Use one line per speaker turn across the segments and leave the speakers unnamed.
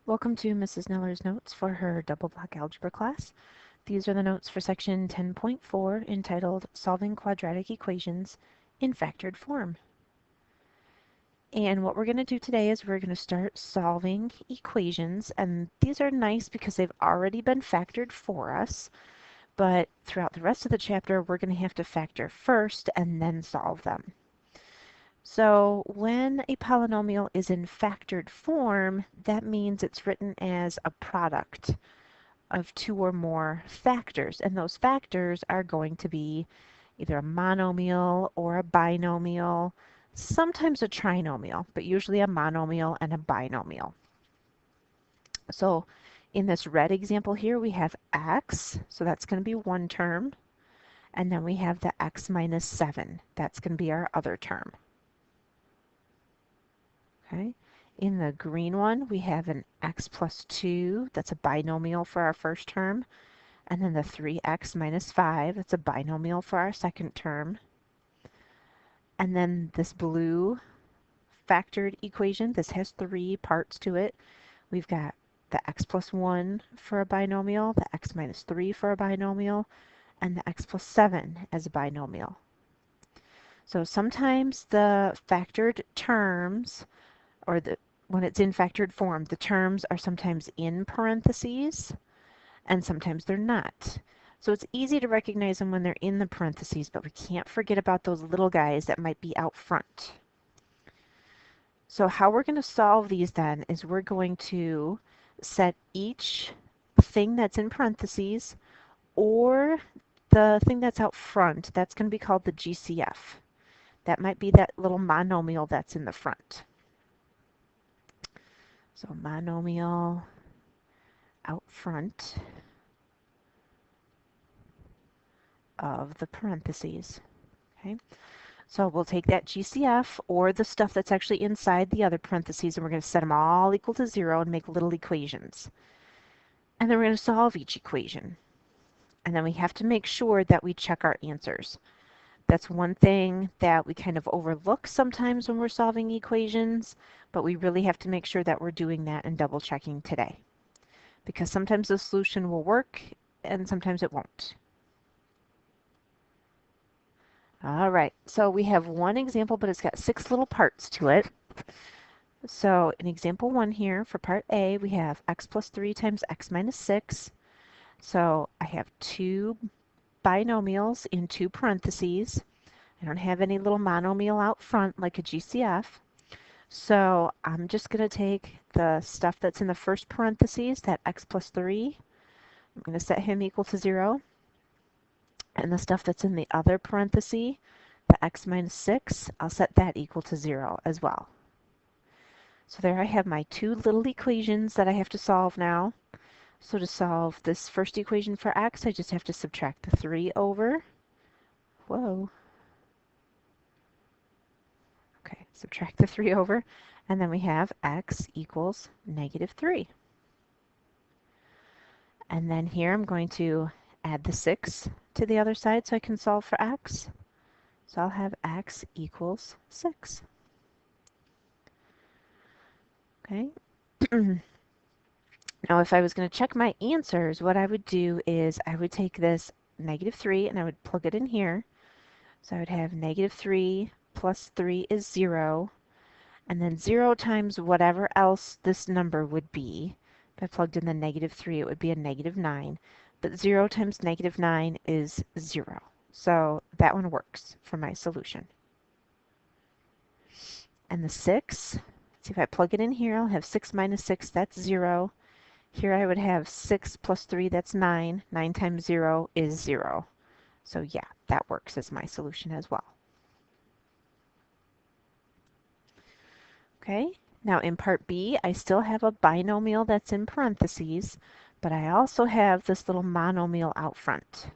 Welcome to Mrs. Neller's notes for her double block algebra class. These are the notes for section 10.4 entitled Solving Quadratic Equations in Factored Form. And what we're going to do today is we're going to start solving equations, and these are nice because they've already been factored for us, but throughout the rest of the chapter we're going to have to factor first and then solve them. So when a polynomial is in factored form, that means it's written as a product of two or more factors, and those factors are going to be either a monomial or a binomial, sometimes a trinomial, but usually a monomial and a binomial. So in this red example here, we have x, so that's going to be one term, and then we have the x minus 7. That's going to be our other term. Okay. In the green one, we have an x plus 2. That's a binomial for our first term. And then the 3x minus 5. That's a binomial for our second term. And then this blue factored equation, this has three parts to it. We've got the x plus 1 for a binomial, the x minus 3 for a binomial, and the x plus 7 as a binomial. So sometimes the factored terms, or when it's in factored form, the terms are sometimes in parentheses and sometimes they're not. So it's easy to recognize them when they're in the parentheses, but we can't forget about those little guys that might be out front. So how we're going to solve these then is we're going to set each thing that's in parentheses or the thing that's out front, that's going to be called the GCF. That might be that little monomial that's in the front. So monomial out front of the parentheses. Okay, so we'll take that GCF or the stuff that's actually inside the other parentheses, and we're going to set them all equal to 0 and make little equations. And then we're going to solve each equation. And then we have to make sure that we check our answers. That's one thing that we kind of overlook sometimes when we're solving equations, but we really have to make sure that we're doing that and double checking today. Because sometimes the solution will work and sometimes it won't. All right, so we have one example, but it's got 6 little parts to it. So in example 1 here, for part A, we have x plus 3 times x minus 6. So I have two binomials in two parentheses. I don't have any little monomial out front like a GCF. So I'm just going to take the stuff that's in the first parentheses, that x plus 3. I'm going to set him equal to 0. And the stuff that's in the other parenthesis, the x minus 6, I'll set that equal to 0 as well. So there I have my two little equations that I have to solve now. So to solve this first equation for x, I just have to subtract the 3 over. Whoa. Okay, subtract the 3 over, and then we have x equals negative 3. And then here I'm going to add the 6 to the other side so I can solve for x. So I'll have x equals 6. Okay. Now if I was going to check my answers, what I would do is I would take this negative 3 and I would plug it in here. So I would have negative 3 plus 3 is 0. And then 0 times whatever else this number would be. If I plugged in the negative 3, it would be a negative 9. But 0 times negative 9 is 0. So that one works for my solution. And the 6, see if I plug it in here, I'll have 6 minus 6, that's 0. Here I would have 6 plus 3, that's 9. 9 times 0 is 0. So yeah, that works as my solution as well. Okay, now in part B, I still have a binomial that's in parentheses, but I also have this little monomial out front.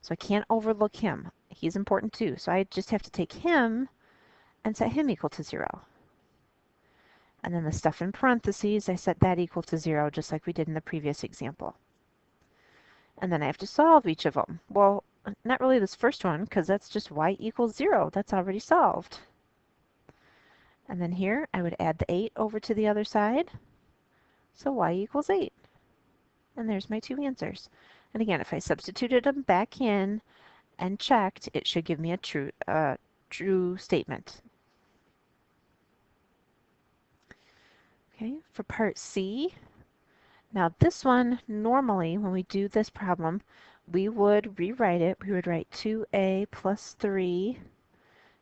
So I can't overlook him. He's important too. So I just have to take him and set him equal to 0. And then the stuff in parentheses, I set that equal to 0, just like we did in the previous example. And then I have to solve each of them. Well, not really this first one, because that's just y equals 0. That's already solved. And then here, I would add the 8 over to the other side. So y equals 8. And there's my two answers. And again, if I substituted them back in and checked, it should give me a true statement. Okay, for part C, now this one, normally when we do this problem, we would rewrite it. We would write 2a plus 3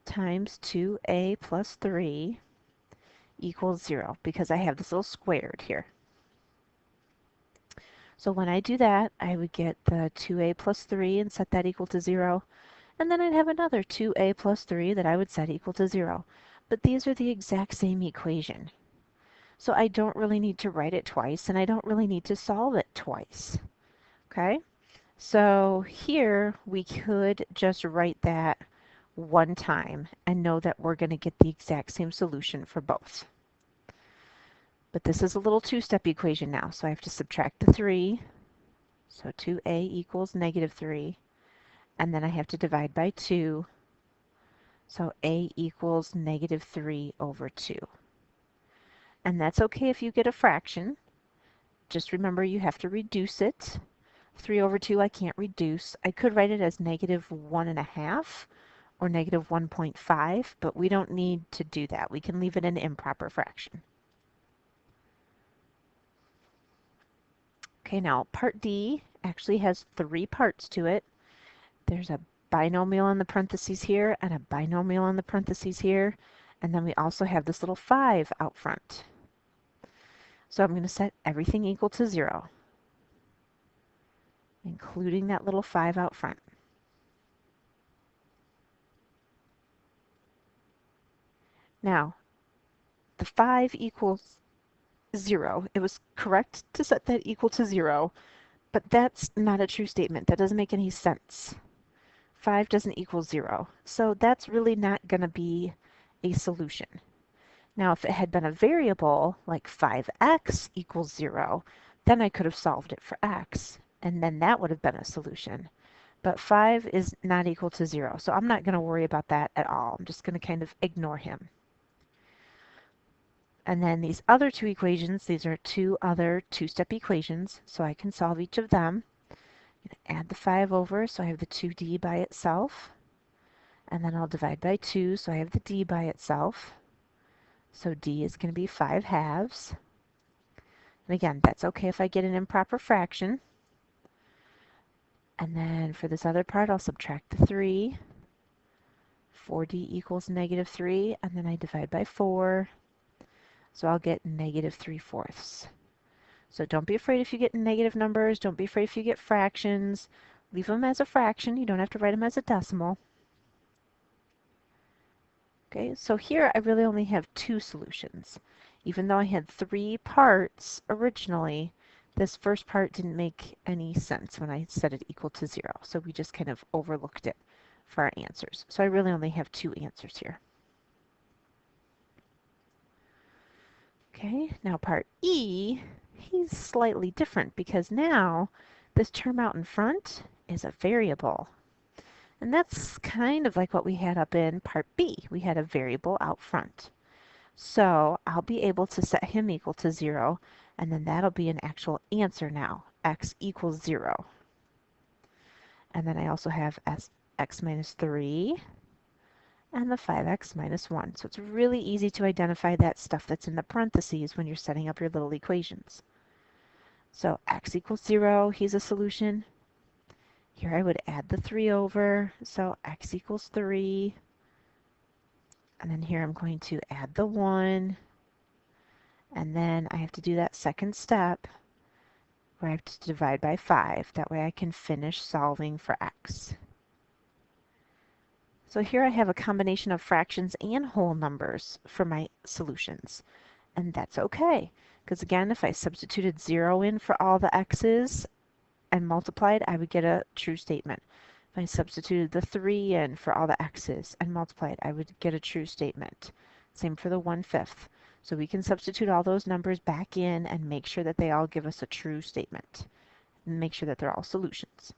times 2a plus 3 equals 0 because I have this little squared here. So when I do that, I would get the 2a plus 3 and set that equal to 0. And then I'd have another 2a plus 3 that I would set equal to 0. But these are the exact same equation. So I don't really need to write it twice, and I don't really need to solve it twice. Okay? So here we could just write that one time and know that we're going to get the exact same solution for both. But this is a little two-step equation now, so I have to subtract the 3. So 2a equals negative 3. And then I have to divide by 2. So a equals negative 3 over 2. And that's okay if you get a fraction. Just remember you have to reduce it. 3 over 2 I can't reduce. I could write it as negative 1.5 or negative 1.5, but we don't need to do that. We can leave it an improper fraction. Okay, now part D actually has 3 parts to it. There's a binomial in the parentheses here and a binomial in the parentheses here, and then we also have this little 5 out front. So I'm going to set everything equal to 0, including that little 5 out front. Now, the 5 equals 0. It was correct to set that equal to 0, but that's not a true statement. That doesn't make any sense. 5 doesn't equal 0, so that's really not going to be a solution. Now, if it had been a variable, like 5x equals 0, then I could have solved it for x, and then that would have been a solution. But 5 is not equal to 0, so I'm not going to worry about that at all. I'm just going to kind of ignore him. And then these other two equations, these are two other two-step equations, so I can solve each of them. I'm going to add the 5 over, so I have the 2d by itself. And then I'll divide by 2, so I have the d by itself. So d is going to be 5 halves. And again, that's okay if I get an improper fraction. And then for this other part, I'll subtract the 3. 4d equals negative 3, and then I divide by 4. So I'll get negative 3/4. So don't be afraid if you get negative numbers. Don't be afraid if you get fractions. Leave them as a fraction. You don't have to write them as a decimal. Okay, so here I really only have 2 solutions. Even though I had 3 parts originally, this first part didn't make any sense when I set it equal to 0. So we just kind of overlooked it for our answers. So I really only have 2 answers here. Okay, now part E, he's slightly different because now this term out in front is a variable. And that's kind of like what we had up in part B. We had a variable out front. So I'll be able to set him equal to 0, and then that'll be an actual answer now. X equals 0. And then I also have x minus 3 and the 5x minus 1. So it's really easy to identify that stuff that's in the parentheses when you're setting up your little equations. So x equals 0, he's a solution. Here I would add the 3 over, so x equals 3. And then here I'm going to add the 1. And then I have to do that second step where I have to divide by 5. That way I can finish solving for x. So here I have a combination of fractions and whole numbers for my solutions. And that's okay, because again, if I substituted 0 in for all the x's and multiplied, I would get a true statement. If I substituted the 3 in for all the x's and multiplied, I would get a true statement. Same for the 1/5. So we can substitute all those numbers back in and make sure that they all give us a true statement. And make sure that they're all solutions.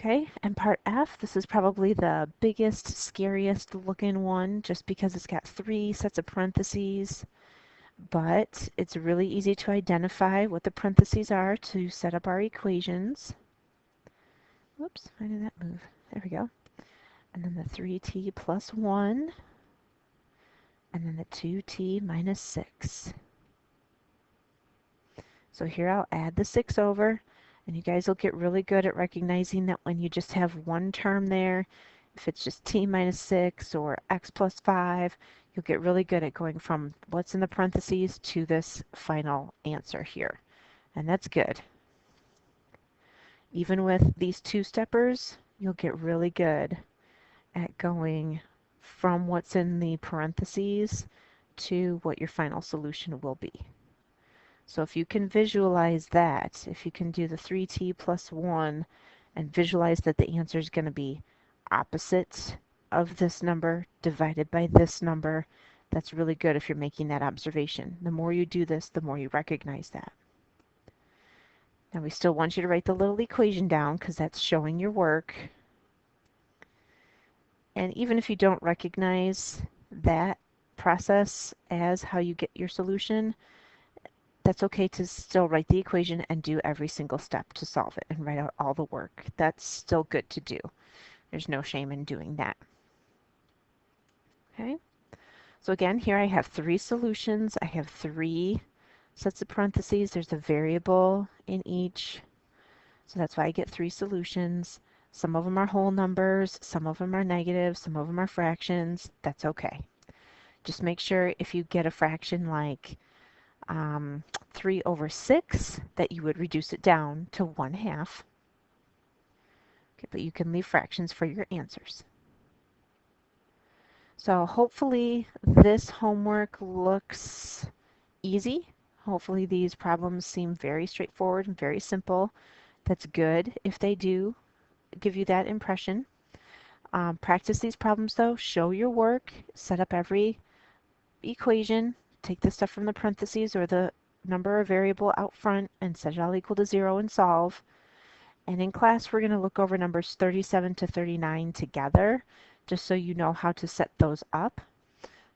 Okay, and part F, this is probably the biggest, scariest looking one just because it's got 3 sets of parentheses, but it's really easy to identify what the parentheses are to set up our equations. Whoops, why did that move? There we go. And then the 3t plus 1, and then the 2t minus 6. So here I'll add the 6 over, and you guys will get really good at recognizing that when you just have one term there, if it's just t minus 6 or x plus 5, you'll get really good at going from what's in the parentheses to this final answer here. And that's good. Even with these two-steppers, you'll get really good at going from what's in the parentheses to what your final solution will be. So if you can visualize that, if you can do the 3t plus 1 and visualize that the answer is going to be opposite of this number divided by this number, that's really good if you're making that observation. The more you do this, the more you recognize that. Now we still want you to write the little equation down because that's showing your work. And even if you don't recognize that process as how you get your solution, that's okay to still write the equation and do every single step to solve it and write out all the work. That's still good to do. There's no shame in doing that. Okay, so again, here I have 3 solutions. I have 3 sets of parentheses. There's a variable in each, so that's why I get 3 solutions. Some of them are whole numbers, some of them are negative, some of them are fractions. That's okay. Just make sure if you get a fraction like 3 over 6, that you would reduce it down to 1/2. Okay, but you can leave fractions for your answers. So hopefully this homework looks easy. Hopefully these problems seem very straightforward and very simple. That's good if they do give you that impression. Practice these problems though. Show your work. Set up every equation. Take the stuff from the parentheses or the number or variable out front and set it all equal to 0 and solve. And in class, we're going to look over numbers 37 to 39 together, just so you know how to set those up.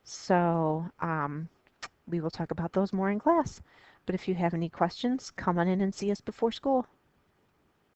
So we will talk about those more in class. But if you have any questions, come on in and see us before school.